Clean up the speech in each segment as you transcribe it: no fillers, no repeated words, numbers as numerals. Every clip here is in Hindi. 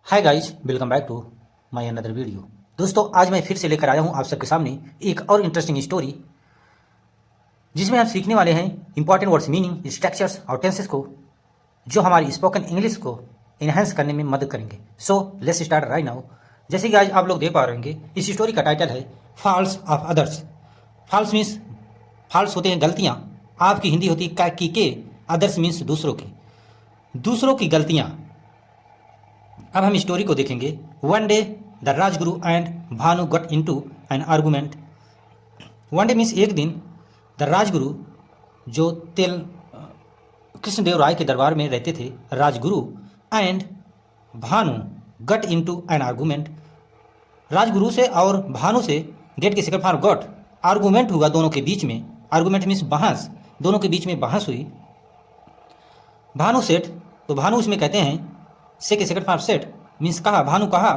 Hi guys, welcome back to my another video. दोस्तों, आज मैं फिर से लेकर आया हूँ आप सबके सामने एक और इंटरेस्टिंग स्टोरी, जिसमें हम सीखने वाले हैं इंपॉर्टेंट वर्ड्स मीनिंग, स्ट्रक्चर्स और टेंसेस को, जो हमारी स्पोकन इंग्लिश को इन्हेंस करने में मदद करेंगे। So let's start right now. जैसे कि आज आप लोग देख पा रहे होंगे, इस स्टोरी का टाइटल है faults of others. Faults means faults होते हैं गलतियाँ, आपकी हिंदी होती है के, अदर्स मीन्स दूसरों की गलतियाँ। अब हम स्टोरी को देखेंगे। One day the Rajguru and Bhanu got into an argument. One day means एक दिन, द राजगुरु जो कृष्णदेव राय के दरबार में रहते थे, Rajguru and Bhanu got into an argument. Rajguru से और भानु से गेट के सेकंड फॉर्म गट, आर्गूमेंट हुआ दोनों के बीच में। आर्गूमेंट मीन्स बहस, दोनों के बीच में बहस हुई। भानु सेठ, तो भानु उसमें कहते हैं, से के सेकंड फॉर्म सेट मीन्स कहा, भानु कहा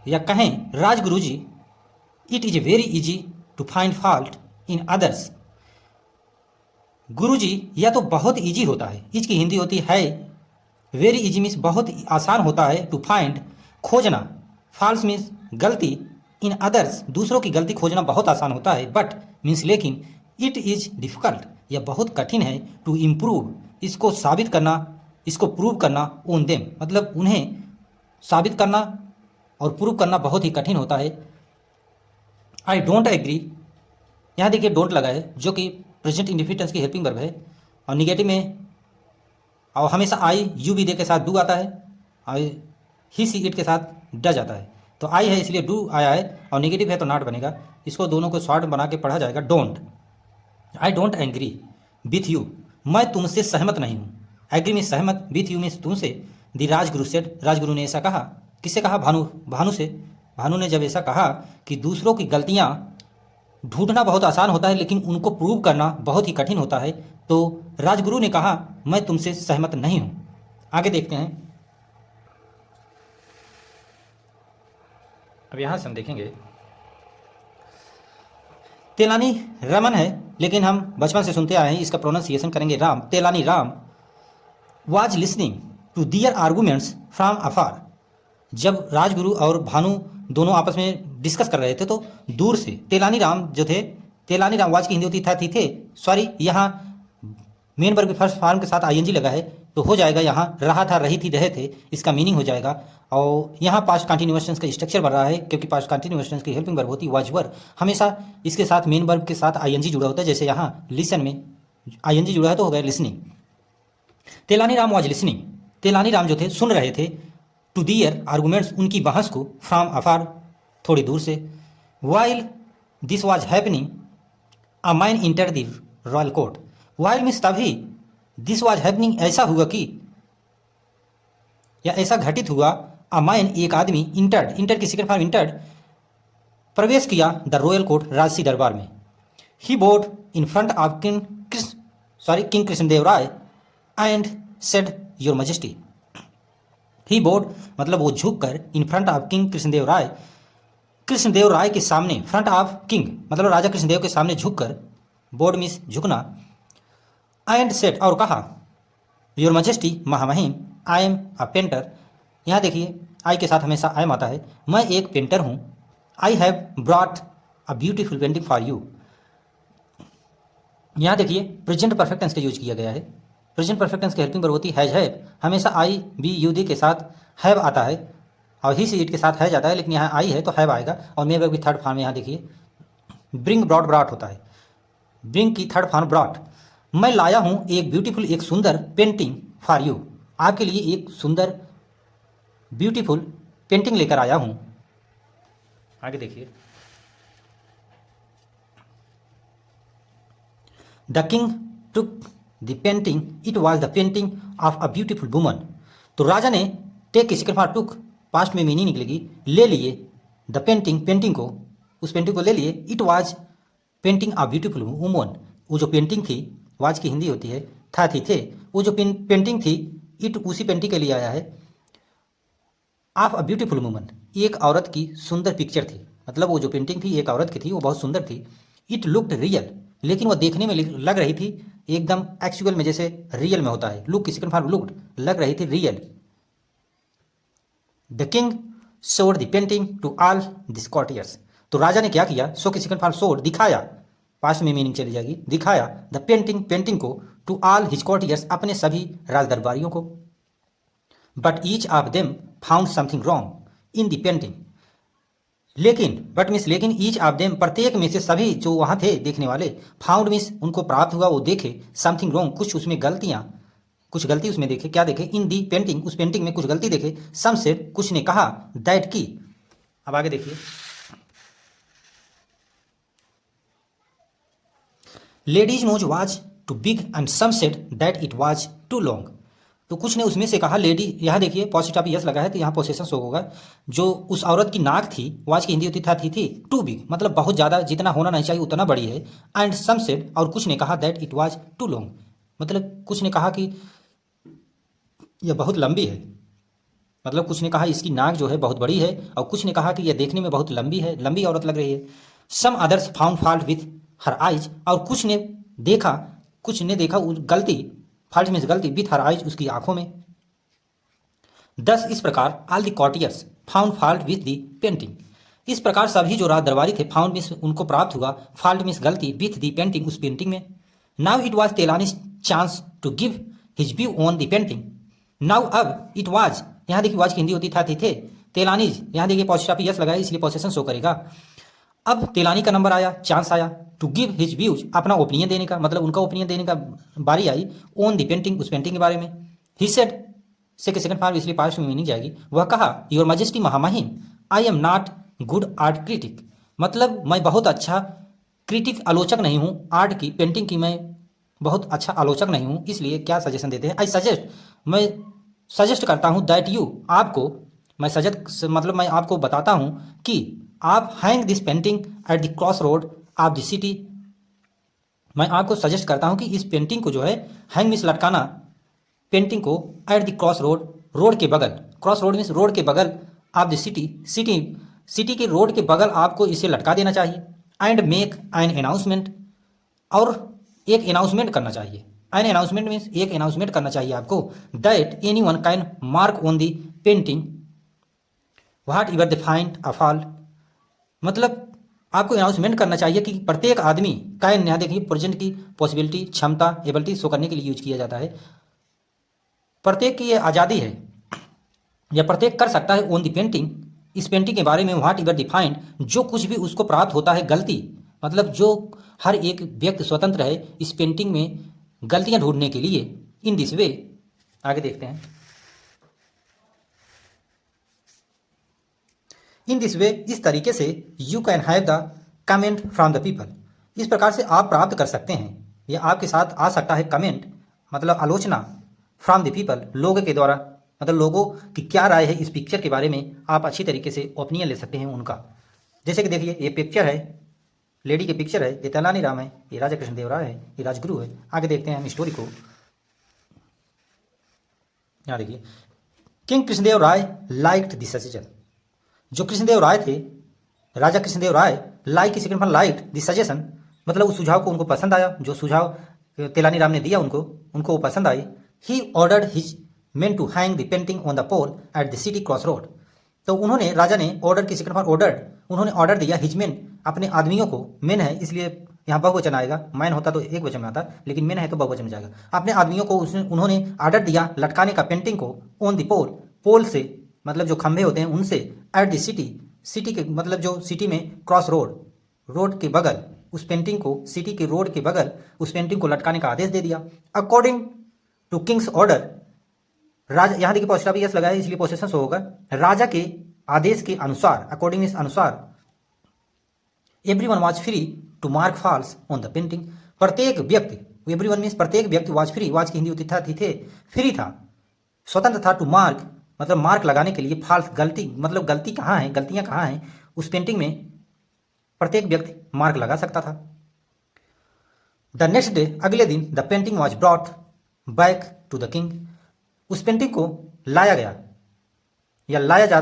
या कहें Rajguru ji, it is very easy to find fault in others. Guru ji, यह तो बहुत इजी होता है, इज की हिंदी होती है वेरी इजी मीन्स बहुत आसान होता है, टू फाइंड खोजना, फॉल्स मीन्स गलती, इन अदर्स दूसरों की गलती खोजना बहुत आसान होता है, बट मीन्स लेकिन, इट इज डिफिकल्ट यह बहुत कठिन है, टू इम्प्रूव इसको साबित करना, इसको प्रूव करना, ऑन देम मतलब उन्हें साबित करना और प्रूव करना बहुत ही कठिन होता है। आई डोंट एग्री, यहाँ देखिए डोंट लगा है, जो कि प्रेजेंट इंडिफिनिट की हेल्पिंग वर्ब है, और निगेटिव में और हमेशा आई यू भी दे के साथ डू आता है, और ही सी इट के साथ डज आता है। तो आई है इसलिए डू आया है, और निगेटिव है तो नॉट बनेगा। इसको दोनों को शॉर्ट बना के पढ़ा जाएगा don't. I don't agree with you, मैं तुमसे सहमत नहीं हूँ। एग्री मीन्स सहमत, विथ यू मीन्स तुमसे। दी राजगुरु सेड, राजगुरु ने ऐसा कहा। किससे कहा? भानु से। भानु ने जब ऐसा कहा कि दूसरों की गलतियाँ ढूंढना बहुत आसान होता है, लेकिन उनको प्रूव करना बहुत ही कठिन होता है, तो राजगुरु ने कहा मैं तुमसे सहमत नहीं हूँ। आगे देखते हैं। अब यहाँ से हम देखेंगे, तेलानी रमन है, लेकिन हम बचपन से सुनते आए हैं, इसका प्रोनाउंसिएशन करेंगे राम। तेलानी Ram was listening to their arguments from afar. जब राजगुरु और भानु दोनों आपस में डिस्कस कर रहे थे, तो दूर से तेलानी राम जो थे, तेलानी राम वाज की हिंदी होती था थी थे, सॉरी, यहाँ मेन वर्ब के फर्स्ट फॉर्म के साथ आईएनजी लगा है, तो हो जाएगा यहाँ रहा था, रही थी, रहे थे, इसका मीनिंग हो जाएगा। और यहाँ पास्ट कंटिन्यूअस टेंस का स्ट्रक्चर बन रहा है, क्योंकि पास्ट कंटिन्यूअस टेंस की हेल्पिंग वर्ब होती है वाज वर, हमेशा इसके साथ मेन वर्ब के साथ आईएनजी जुड़ा होता है। जैसे यहाँ लिसन में आईएनजी जुड़ा है तो हो गया listening. Telani Ram was listening, तेलानी राम जो थे सुन रहे थे, टू दियर आर्गूमेंट्स उनकी बहस को, फ्रॉम अफार थोड़ी दूर से। While this was happening a man enter the royal court. While means तभी, दिस वाज हैपनिंग ऐसा हुआ कि, या ऐसा घटित हुआ, अ मैन एक आदमी, इंटर्ड, इंटर की सेकंड फॉर्म इंटर्ड, प्रवेश किया, द रॉयल कोर्ट राजसी दरबार में। He bowed in front of king Krishnadeva Raya and said your majesty. He bowed मतलब वो झुक कर, in front of king Krishnadeva Raya, Krishnadeva Raya के सामने, फ्रंट ऑफ किंग मतलब राजा कृष्णदेव के सामने झुक कर, बोर्ड मीन्स झुकना, एंड सेड और कहा, योर मजेस्टी महामहिम, आई एम अ पेंटर। यहाँ देखिए आई के साथ हमेशा आई एम आता है, मैं एक पेंटर हूँ। I have brought a beautiful painting for you. यहाँ देखिए प्रेजेंट परफेक्ट टेंस का यूज किया गया है। प्रेजेंट परफेक्ट टेंस की हेल्पिंग वर्ब होती है हैव, हमेशा आई बी यू डी के साथ हैव आता है, और ही सी इट के साथ है जाता है, लेकिन यहाँ आई है तो हैव आएगा। और मेरे वर्ब की थर्ड फॉर्म यहाँ देखिए ब्रिंग ब्रॉट ब्रॉट होता है, ब्रिंग की थर्ड फॉर्म ब्रॉट। मैं लाया हूँ एक ब्यूटीफुल, एक सुंदर पेंटिंग फॉर यू, आपके लिए एक सुंदर ब्यूटीफुल पेंटिंग लेकर आया हूँ। आगे देखिए, the king took the painting, it was the painting of a beautiful woman. तो राजा ने, टेक की सेकंड फॉर्म टुक, पास्ट में मीनिंग निकलेगी, ले लिए, द पेंटिंग, पेंटिंग को, उस पेंटिंग को ले लिए, it was painting of beautiful woman. वो जो पेंटिंग थी, वाज की हिंदी होती है था थी थे, वो जो पेंटिंग थी, इट उसी पेंटिंग के लिए आया है, ऑफ अ ब्यूटीफुल वुमन, एक औरत की सुंदर पिक्चर थी, मतलब वो जो पेंटिंग थी एक औरत की थी, वो बहुत सुंदर थी। इट लुक्ड रियल, लेकिन वो देखने में लग रही थी एकदम एक्चुअल में, जैसे रियल में होता है। लुक की सेकंड फॉर्म लुक्ड, लग रही थी real. The king showed the painting to all this courtiers. तो राजा ने क्या किया, शो की सेकंड फॉर्म शोड दिखाया, पास्ट में मीनिंग चली जाएगी, दिखाया द पेंटिंग पेंटिंग को टू ऑल हिज कॉर्टियर्स अपने सभी राज दरबारियों को। But each of them found something wrong in the painting. लेकिन बट मीन्स लेकिन ईच ऑफ देम प्रत्येक में से सभी जो वहाँ थे देखने वाले, फाउंड मीन्स उनको प्राप्त हुआ, वो देखे समथिंग रॉन्ग कुछ उसमें गलतियाँ, कुछ गलती उसमें देखे। क्या देखे, इन दी पेंटिंग उस पेंटिंग में कुछ गलती देखे। सम सेड कुछ ने कहा, दैट की। अब आगे देखिए, ladies nose was too big and some said that it was too long. तो कुछ ने उसमें से कहा, लेडी, यहाँ देखिए पॉजिटिव आप यस लगा है तो यहाँ पोसेशन शो होगा। जो उस औरत की नाक थी, वाज की हिंदी होती थी टू बिग, मतलब बहुत ज़्यादा, जितना होना नहीं चाहिए उतना बड़ी है। एंड सम सेड, और कुछ ने कहा, that it was too long, मतलब कुछ ने कहा कि यह बहुत लंबी है, मतलब कुछ ने कहा इसकी नाक जो है बहुत बड़ी है, और कुछ ने कहा कि यह देखने में बहुत लंबी है, लंबी औरत लग रही है। Some others found fault with her eyes, और कुछ ने देखा गलती, फॉल्ट मीन्स गलती, विथ हर आइज उसकी आंखों में। दस इस प्रकार all the courtiers found fault with the painting. इस प्रकार सभी जो राज दरबारी थे, फाउंड मीन्स उनको प्राप्त हुआ, फॉल्ट मीन्स गलती, विथ द पेंटिंग उस पेंटिंग में। Now it was Tenali's chance to give his view on the painting. Now अब इट वाज, यहाँ देखिए वाज की हिंदी होती थे, तेलानीज, यहाँ देखिए पॉजिटिव यस लगाया इसलिए पोसेशन शो करेगा। अब तेलानी का नंबर आया, चांस आया, टू गिव हिज व्यूज, अपना ओपिनियन देने का, मतलब उनका ओपिनियन देने का बारी आई, ऑन द पेंटिंग उस पेंटिंग के बारे में। ही सेड, से के सेकंड फॉर्म इसलिए पास्ट में मीनिंग जाएगी, वह कहा, योर मैजेस्टी महामहिम, I am not good art critic, मतलब मैं बहुत अच्छा क्रिटिक आलोचक नहीं हूँ, आर्ट की पेंटिंग की मैं बहुत अच्छा आलोचक नहीं हूँ, इसलिए क्या सजेशन देते हैं, आई सजेस्ट, मैं सजेस्ट करता हूँ, दैट यू, आपको, मैं सजेस्ट मतलब मैं आपको बताता हूँ कि आप hang this painting eight the cross road of the city. मैं आपको सजेस्ट करता हूँ कि इस पेंटिंग को जो है, हैंग मीन्स लटकाना, पेंटिंग को eight the cross road, road के बगल, क्रॉस रोड मीन्स रोड के बगल, ऑफ द सिटी, सिटी के रोड के बगल आपको इसे लटका देना चाहिए। एंड मेक एन अनाउंसमेंट, और एक अनाउंसमेंट करना चाहिए। एन अनाउंसमेंट मीन्स एक अनाउंसमेंट करना चाहिए आपको, that any one can mark on the painting what ever they find a fault, मतलब आपको अनाउंसमेंट करना चाहिए कि प्रत्येक आदमी, कैन यहाँ देखिए प्रेजेंट की पॉसिबिलिटी, क्षमता, एबिलिटी शो करने के लिए यूज किया जाता है, प्रत्येक की ये आज़ादी है, या प्रत्येक कर सकता है ऑन दी पेंटिंग, इस पेंटिंग के बारे में, व्हाट एवर डिफाइंड, जो कुछ भी उसको प्राप्त होता है गलती, मतलब जो हर एक व्यक्ति स्वतंत्र है इस पेंटिंग में गलतियां ढूंढने के लिए। इन दिस वे, आगे देखते हैं, इन दिस वे, इस तरीके से, you can have the comment from the people, इस प्रकार से आप प्राप्त कर सकते हैं, या आपके साथ आ सकता है कमेंट, मतलब आलोचना, फ्रॉम द पीपल, लोगों के द्वारा, मतलब लोगों की क्या राय है इस पिक्चर के बारे में, आप अच्छी तरीके से ओपिनियन ले सकते हैं उनका। जैसे कि देखिए ये पिक्चर है, लेडी की पिक्चर है, ये तेलानी राम है, ये राजा कृष्णदेव राय है, ये राजगुरु है। आगे देखते हैं हम स्टोरी को। यहाँ देखिए, king Krishnadeva Rai liked this suggestion, जो कृष्णदेव राय थे, राजा कृष्णदेव राय, लाइक की second form liked this suggestion, मतलब उस सुझाव को उनको पसंद आया, जो सुझाव तेलानी राम ने दिया उनको वो पसंद आई। He ordered his men to hang the painting on the pole at the city cross road, तो उन्होंने, राजा ने, ऑर्डर की सेकंड फॉर्म ऑर्डर्ड, उन्होंने ऑर्डर दिया, हिज मेन, अपने आदमियों को, मेन है इसलिए यहाँ बहुवचन आएगा, मैन होता तो एक वचन में आता, लेकिन मेन है तो बहुवचन में जाएगा, अपने आदमियों को उन्होंने ऑर्डर दिया लटकाने का पेंटिंग को ऑन द पोल, पोल से मतलब जो खंभे होते हैं उनसे, एट द सिटी, सिटी के मतलब जो सिटी में क्रॉस रोड, रोड के बगल, उस पेंटिंग को, सिटी के रोड के बगल उस पेंटिंग को लटकाने का आदेश दे दिया। अकॉर्डिंग टू किंग्स ऑर्डर, राजा, यहाँ देखिए पॉजिटिव यस लगाया इसलिए पोसेशन शो होगा, राजा के आदेश के अनुसार, अकॉर्डिंग इस अनुसार, everyone was free to mark faults on the painting, प्रत्येक व्यक्ति, एवरीवन मीन्स प्रत्येक व्यक्ति, वाज फ्री, वाज की हिंदी होती थे, फ्री था, स्वतंत्र था, टू मार्क मतलब मार्क लगाने के लिए, फॉल्स गलती, मतलब गलती कहाँ है, गलतियाँ कहाँ हैं उस पेंटिंग में, प्रत्येक व्यक्ति मार्क लगा सकता था। द नेक्स्ट डे, अगले दिन, the painting was brought back to the king, उस पेंटिंग को लाया गया, या लाया जा,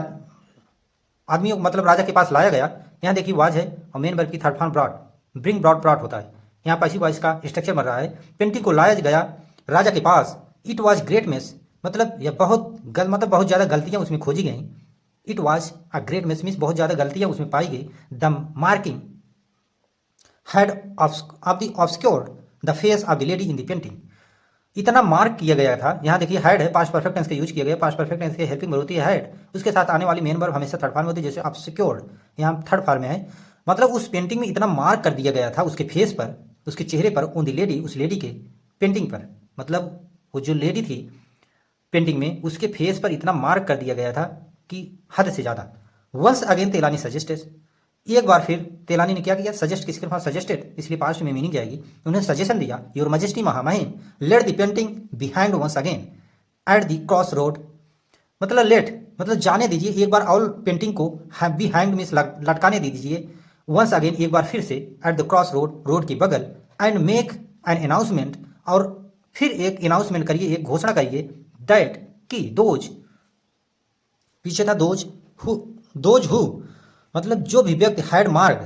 आदमियों मतलब राजा के पास लाया गया। यहाँ देखिए वाज है और मेन वर्ब की third form brought, bring brought brought होता है, यहाँ पैसिव वॉइस का स्ट्रक्चर बन रहा है। पेंटिंग को लाया गया राजा के पास, इट वॉज ग्रेट मेस, मतलब यह बहुत ज़्यादा गलतियाँ उसमें खोजी गई, it was a great miss, means बहुत ज़्यादा गलतियाँ उसमें पाई गई। The marking had of the obscured the face of the lady in the painting. इतना मार्क किया गया था, यहाँ देखिए हैड है, पास्ट परफेक्ट टेंस का यूज किया गया, पास्ट परफेक्ट टेंस की हेल्पिंग वर्ब होती है हैड, उसके साथ आने वाली मेन वर्ब हमेशा थर्ड फॉर्म में होती है, जैसे ऑब्सक्योर्ड यहाँ थर्ड फॉर्म में है। मतलब उस पेंटिंग में इतना मार्क कर दिया गया था उसके फेस पर, उसके चेहरे पर, ऑन द लेडी, उस लेडी के पेंटिंग पर, मतलब वो जो लेडी थी पेंटिंग में उसके फेस पर इतना मार्क कर दिया गया था कि हद से ज़्यादा। वंस अगेन तेलानी सजेस्टेड, एक बार फिर तेलानी ने क्या किया, सजेस्ट, किसके पास सजेस्टेड, इसलिए पास्ट में मीनिंग जाएगी, उन्हें सजेशन दिया, योर मजेस्टी महामहिम let the painting behind once again at the cross road. मतलब लेट मतलब जाने दीजिए, एक बार और पेंटिंग को बिहाइंड में लटकाने दीजिए, वंस अगेन एक बार फिर से, eight the cross road, road के बगल, एंड मेक एन अनाउंसमेंट, और फिर एक अनाउंसमेंट करिए, एक घोषणा करिए, दैट कि दोज, पीछे था दोज हु मतलब जो भी व्यक्ति हैड मार्क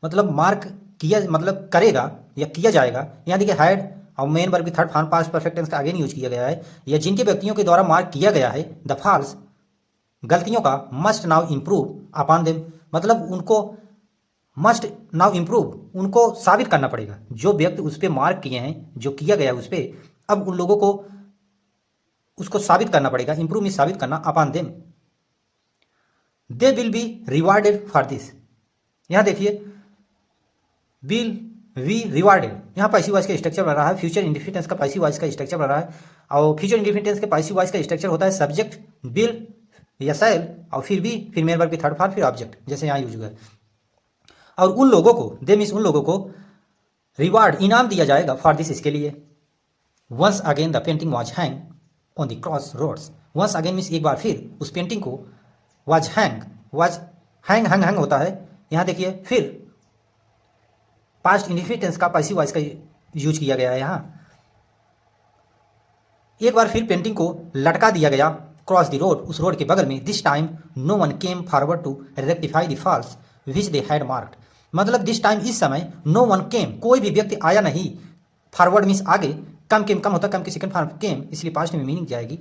मतलब मार्क किया मतलब करेगा या किया जाएगा, यहाँ देखिए हैड और मेन वर्ब की third form past perfect tense का अगेन यूज किया गया है, या जिनके व्यक्तियों के द्वारा मार्क किया गया है द फॉल्स, गलतियों का, must now improve upon them, मतलब उनको मस्ट नाउ इम्प्रूव, उनको साबित करना पड़ेगा, जो व्यक्ति उस पर मार्क किए हैं, जो किया गया उस पर, अब उन लोगों को उसको साबित करना पड़ेगा, इम्प्रूव में साबित करना, upon them they will be rewarded for this. यहाँ देखिए विल वी रिवार्डेड, यहाँ पैसिव वॉइस का स्ट्रक्चर बन रहा है, फ्यूचर इंडिफिनिट का पैसिव वॉइस का स्ट्रक्चर बन रहा है, और फ्यूचर इंडिफिनिट के पैसिव वॉइस का स्ट्रक्चर होता है सब्जेक्ट विल या सेल, और फिर भी फिर मेन वर्ब की थर्ड फॉर्म, फिर ऑब्जेक्ट, जैसे यहाँ यूज हुआ है। और उन लोगों को, दे मीन्स उन लोगों को, रिवार्ड इनाम दिया जाएगा फॉर दिस, इसके लिए। Once again the painting was hang on the cross roads, once again means एक बार फिर उस पेंटिंग को, वॉज हैंग होता है, यहाँ देखिए फिर पास्ट इंडिफिनिट का पैसिव वॉइस का यूज किया गया है, यहाँ एक बार फिर पेंटिंग को लटका दिया गया, क्रॉस द रोड, उस रोड के बगल में, this time no one came forward to rectify the faults which they had marked, मतलब दिस टाइम इस समय, नो वन केम कोई भी व्यक्ति आया नहीं, फॉरवर्ड मीन्स आगे, कम होता, कम की सेकंड फॉर्म केम, इसलिए पास्ट में मीनिंग जाएगी,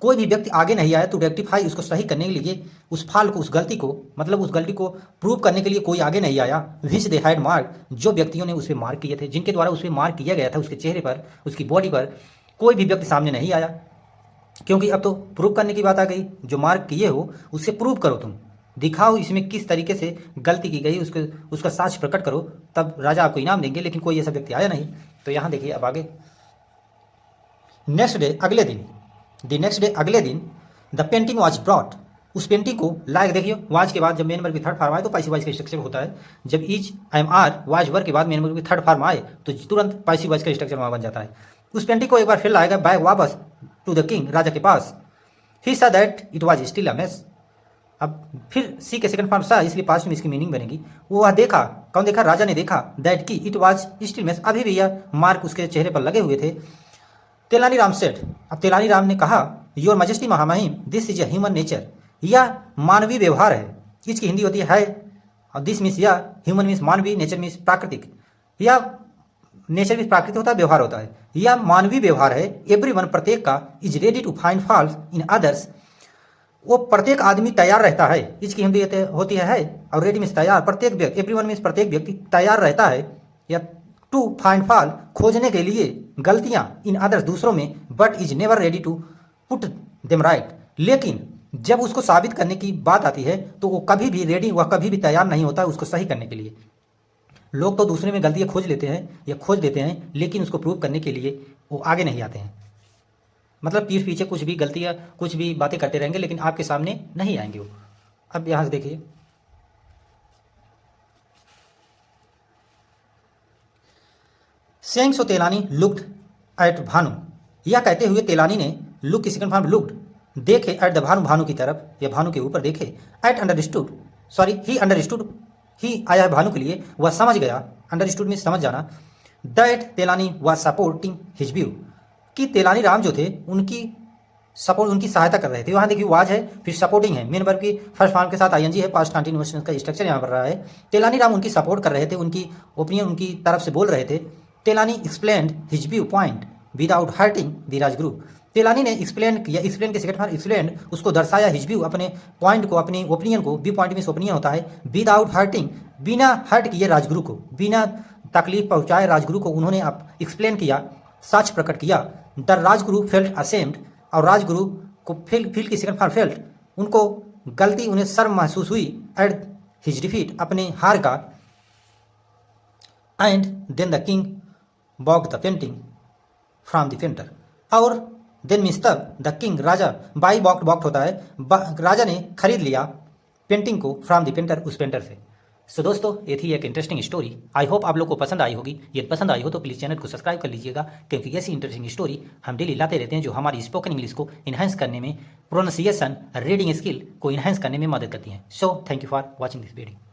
कोई भी व्यक्ति आगे नहीं आया तो रेक्टिफाई, उसको सही करने के लिए, उस फाल को, उस गलती को, मतलब उस गलती को प्रूव करने के लिए कोई आगे नहीं आया, विच दे हैड मार्क, जो व्यक्तियों ने उस पर मार्क किए थे, जिनके द्वारा उस पर मार्क किया गया था, उसके चेहरे पर, उसकी बॉडी पर, कोई भी व्यक्ति सामने नहीं आया, क्योंकि अब तो प्रूव करने की बात आ गई, जो मार्क किए हो उससे प्रूव करो, तुम दिखाओ इसमें किस तरीके से गलती की गई, उसका साक्ष्य प्रकट करो, तब राजा आपको इनाम देंगे, लेकिन कोई ऐसा व्यक्ति आया नहीं। तो यहाँ देखिए अब आगे, नेक्स्ट डे अगले दिन, द नेक्स्ट डे अगले दिन, द पेंटिंग वॉज ब्रॉट, उस पेंटिंग को लायक, देखिए वाज के बाद जब मेन वर्ब की थर्ड फॉर्म आए तो पैसिव वॉइस का स्ट्रक्चर होता है, जब is I am are was verb के बाद मेन वर्ब की थर्ड फॉर्म आए तो तुरंत पैसिव वॉइस का स्ट्रक्चर वहाँ बन जाता है। उस पेंटिंग को एक बार फिर लाएगा बैग वापस टू द किंग, राजा के पास, ही सा that it was still a mess, अब फिर सी के सेकंड फॉर्म सा, इसलिए पास्ट में इसकी मीनिंग बनेगी, वो वह देखा, कौन देखा, राजा ने देखा, दैट की इट वॉज स्टिल मेस, अभी भी यह मार्क उसके चेहरे पर लगे हुए थे। तेलानी राम सेठ, अब तेलानी राम ने कहा, योर मजेस्टी महामहिम this is a human nature, यह मानवीय व्यवहार है, इसकी हिंदी होती है, और दिस मीन्स यह, ह्यूमन मीन्स मानवीय, नेचर मीन्स प्राकृतिक, यह नेचर मीन्स प्राकृतिक होता है, व्यवहार होता है, यह मानवीय व्यवहार है, एवरी वन प्रत्येक का, is ready to find fault in others, वो प्रत्येक आदमी तैयार रहता है, इसकी हिंदी होती है, और रेडी मीन्स तैयार, प्रत्येक व्यक्ति, एवरी वन मीन्स प्रत्येक व्यक्ति तैयार रहता है, या टू फाइंड फॉल्ट खोजने के लिए गलतियां, इन अदर्स दूसरों में, but is never ready to put them right, लेकिन जब उसको साबित करने की बात आती है तो वो कभी भी रेडी, वह कभी भी तैयार नहीं होता उसको सही करने के लिए। लोग तो दूसरे में गलतियां खोज लेते हैं या खोज देते हैं, लेकिन उसको प्रूव करने के लिए वो आगे नहीं आते हैं, मतलब पीठ पीछे कुछ भी गलतियां, कुछ भी बातें करते रहेंगे, लेकिन आपके सामने नहीं आएंगे वो। अब यहाँ से देखिए, सेइंग सो तेलानी लुक्ड एट भानु, यह कहते हुए तेलानी ने, लुक की सेकंड फॉर्म लुक्ड, देखे, एट द भानु, भानु की तरफ या भानु के ऊपर देखे, at understood, sorry he understood, he आया है भानु के लिए, वह समझ गया, अंडरस्टूड में समझ जाना, that Telani was supporting his view, कि तेलानी राम जो थे उनकी सपोर्ट, उनकी सहायता कर रहे थे, वहाँ देखिए वाज है, फिर सपोर्टिंग है, मेन वर्ब की फर्स्ट फॉर्म के साथ आईएनजी है, पास्ट कंटिन्यूअस का स्ट्रक्चर यहाँ पर रहा है, तेलानी राम उनकी सपोर्ट कर रहे थे, उनकी ओपिनियन उनकी तरफ से बोल रहे थे, तेलानी explained his view point without hurting the Rajguru, तेलानी ने एक्सप्लेन किया, एक्सप्लेन के सेकंड फॉर एक्सप्लेन, उसको दर्शाया हिज व्यू, अपने पॉइंट को, अपनी ओपिनियन को, व्यू पॉइंट में ओपिनियन होता है, विदाउट हर्टिंग, बिना हर्ट किए राजगुरु को, बिना तकलीफ पहुंचाए राजगुरु को उन्होंने अब एक्सप्लेन किया, सच प्रकट किया। द राजगुरु फेल्ट असेम्ड, और राजगुरु को फील की सेकंड फॉर फेल्ट, उनको गलती, उन्हें शर्म महसूस हुई, एट हिज डिफीट, अपने हार का, and then the king bought the painting from the painter, और देन मीन्स तब द किंग, राजा, बाई बॉक्ड, बॉक्ड होता है, राजा ने खरीद लिया पेंटिंग को फ्रॉम द पेंटर, उस पेंटर से। सो दोस्तों, ये थी एक इंटरेस्टिंग स्टोरी। आई होप आप लोग को पसंद आई होगी। यदि पसंद आई हो तो प्लीज़ चैनल को सब्सक्राइब कर लीजिएगा, क्योंकि ऐसी इंटरेस्टिंग स्टोरी हम डेली लाते रहते हैं जो हमारी स्पोकन इंग्लिश को इन्हांस करने में, प्रोनाउंसिएशन, रीडिंग स्किल को इन्हांस करने में मदद करती हैं। So thank you for watching this video.